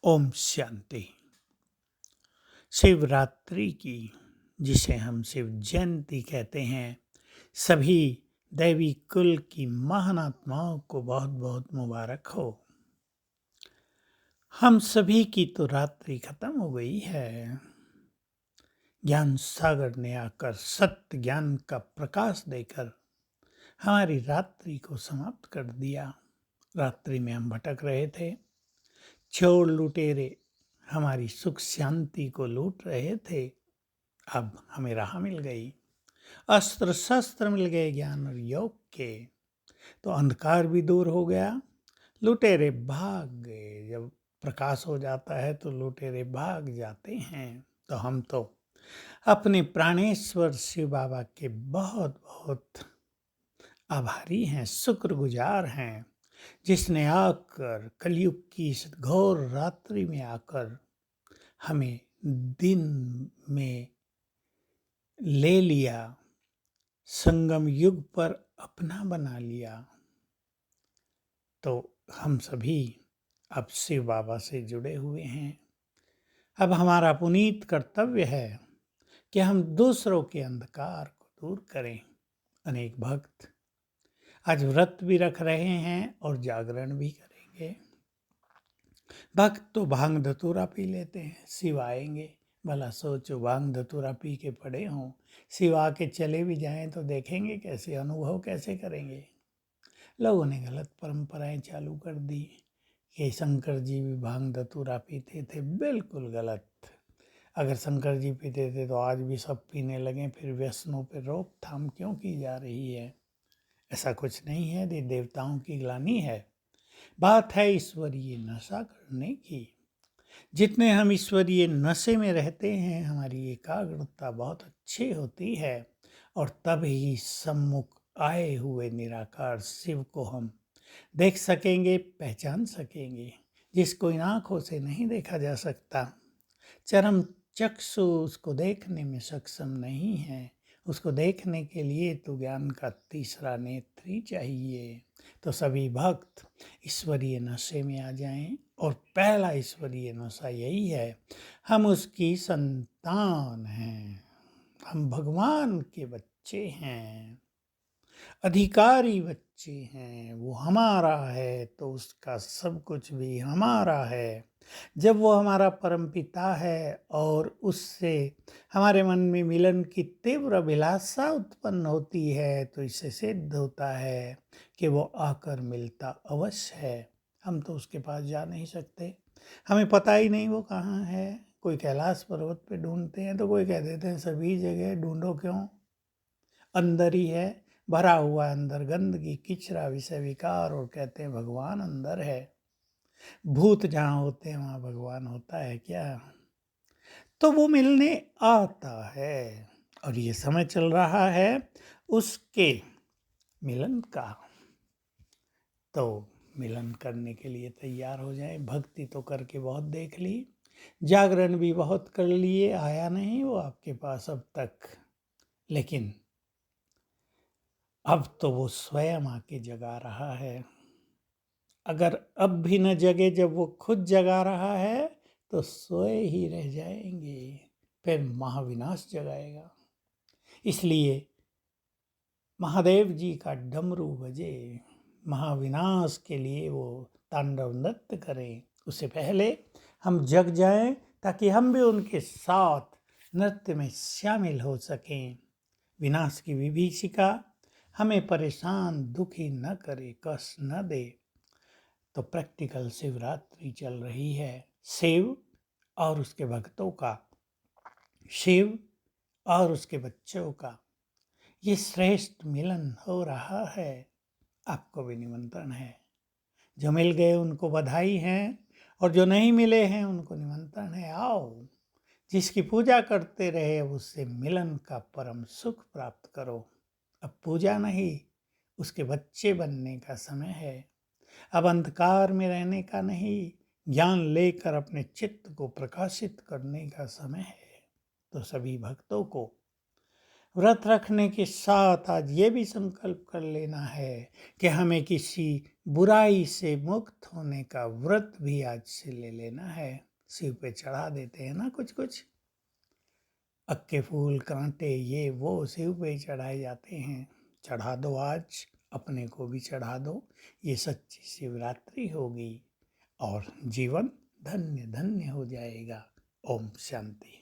ओम शांति। शिवरात्रि की, जिसे हम शिव जयंती कहते हैं, सभी दैवी कुल की महान आत्माओं को बहुत बहुत मुबारक हो। हम सभी की तो रात्रि खत्म हो गई है। ज्ञान सागर ने आकर सत्य ज्ञान का प्रकाश देकर हमारी रात्रि को समाप्त कर दिया। रात्रि में हम भटक रहे थे। चोर लुटेरे हमारी सुख शांति को लूट रहे थे। अब हमें राह मिल गई, अस्त्र शस्त्र मिल गए ज्ञान और योग के, तो अंधकार भी दूर हो गया। लुटेरे भाग गए। जब प्रकाश हो जाता है तो लुटेरे भाग जाते हैं। तो हम तो अपने प्राणेश्वर शिव बाबा के बहुत बहुत आभारी हैं, शुक्रगुजार हैं, जिसने आकर कलयुग की इस घोर रात्रि में आकर हमें दिन में ले लिया, संगम युग पर अपना बना लिया। तो हम सभी अब शिव बाबा से जुड़े हुए हैं। अब हमारा पुनीत कर्तव्य है कि हम दूसरों के अंधकार को दूर करें। अनेक भक्त आज व्रत भी रख रहे हैं और जागरण भी करेंगे। भक्त तो भांग धतूरा पी लेते हैं, शिव आएंगे। भला सोचो, भांग धतूरा पी के पड़े हों, शिव आके चले भी जाएं तो देखेंगे कैसे, अनुभव कैसे करेंगे। लोगों ने गलत परंपराएं चालू कर दी कि शंकर जी भी भांग धतूरा पीते थे। बिल्कुल गलत। अगर शंकर जी पीते थे तो आज भी सब पीने लगे, फिर व्यसनों पर रोकथाम क्यों की जा रही है? ऐसा कुछ नहीं है, ये देवताओं की ग्लानि है। बात है ईश्वरीय नशा करने की। जितने हम ईश्वरीय नशे में रहते हैं, हमारी एकाग्रता बहुत अच्छी होती है और तब ही सम्मुख आए हुए निराकार शिव को हम देख सकेंगे, पहचान सकेंगे, जिसको इन आँखों से नहीं देखा जा सकता। चरम चक्षु उसको देखने में सक्षम नहीं है। उसको देखने के लिए तो ज्ञान का तीसरा नेत्र ही चाहिए। तो सभी भक्त ईश्वरीय नशे में आ जाएं, और पहला ईश्वरीय नशा यही है, हम उसकी संतान हैं, हम भगवान के बच्चे हैं, अधिकारी बच्चे हैं। वो हमारा है तो उसका सब कुछ भी हमारा है। जब वो हमारा परमपिता है और उससे हमारे मन में मिलन की तीव्र अभिलाषा उत्पन्न होती है, तो इससे सिद्ध होता है कि वो आकर मिलता अवश्य है। हम तो उसके पास जा नहीं सकते, हमें पता ही नहीं वो कहाँ है। कोई कैलाश पर्वत पे ढूंढते हैं तो कोई कह देते हैं सभी जगह ढूंढो क्यों, अंदर ही है, भरा हुआ अंदर गंदगी किचरा विषय विकार, और कहते हैं भगवान अंदर है। भूत जहाँ होते हैं वहाँ भगवान होता है क्या? तो वो मिलने आता है और ये समय चल रहा है उसके मिलन का। तो मिलन करने के लिए तैयार हो जाए। भक्ति तो करके बहुत देख ली, जागरण भी बहुत कर लिए, आया नहीं वो आपके पास अब तक। लेकिन अब तो वो स्वयं आके जगा रहा है। अगर अब भी न जगे, जब वो खुद जगा रहा है तो सोए ही रह जाएंगे, फिर महाविनाश जगाएगा। इसलिए महादेव जी का डमरू बजे, महाविनाश के लिए वो तांडव नृत्य करें। उससे पहले हम जग जाएं ताकि हम भी उनके साथ नृत्य में शामिल हो सकें। विनाश की विभीषिका हमें परेशान दुखी न करे, कष्ट न दे। तो प्रैक्टिकल शिवरात्रि चल रही है। शिव और उसके भक्तों का, शिव और उसके बच्चों का ये श्रेष्ठ मिलन हो रहा है। आपको भी निमंत्रण है। जो मिल गए उनको बधाई है, और जो नहीं मिले हैं उनको निमंत्रण है, आओ। जिसकी पूजा करते रहे उससे मिलन का परम सुख प्राप्त करो। अब पूजा नहीं, उसके बच्चे बनने का समय है। अब अंधकार में रहने का नहीं, ज्ञान लेकर अपने चित्त को प्रकाशित करने का समय है। तो सभी भक्तों को व्रत रखने के साथ आज ये भी संकल्प कर लेना है कि हमें किसी बुराई से मुक्त होने का व्रत भी आज से ले लेना है। शिव पे चढ़ा देते हैं ना कुछ कुछ अक्के फूल कांटे, ये वो शिव पे चढ़ाए जाते हैं। चढ़ा दो आज, अपने को भी चढ़ा दो। ये सच्ची शिवरात्रि होगी और जीवन धन्य धन्य हो जाएगा। ओम शांति।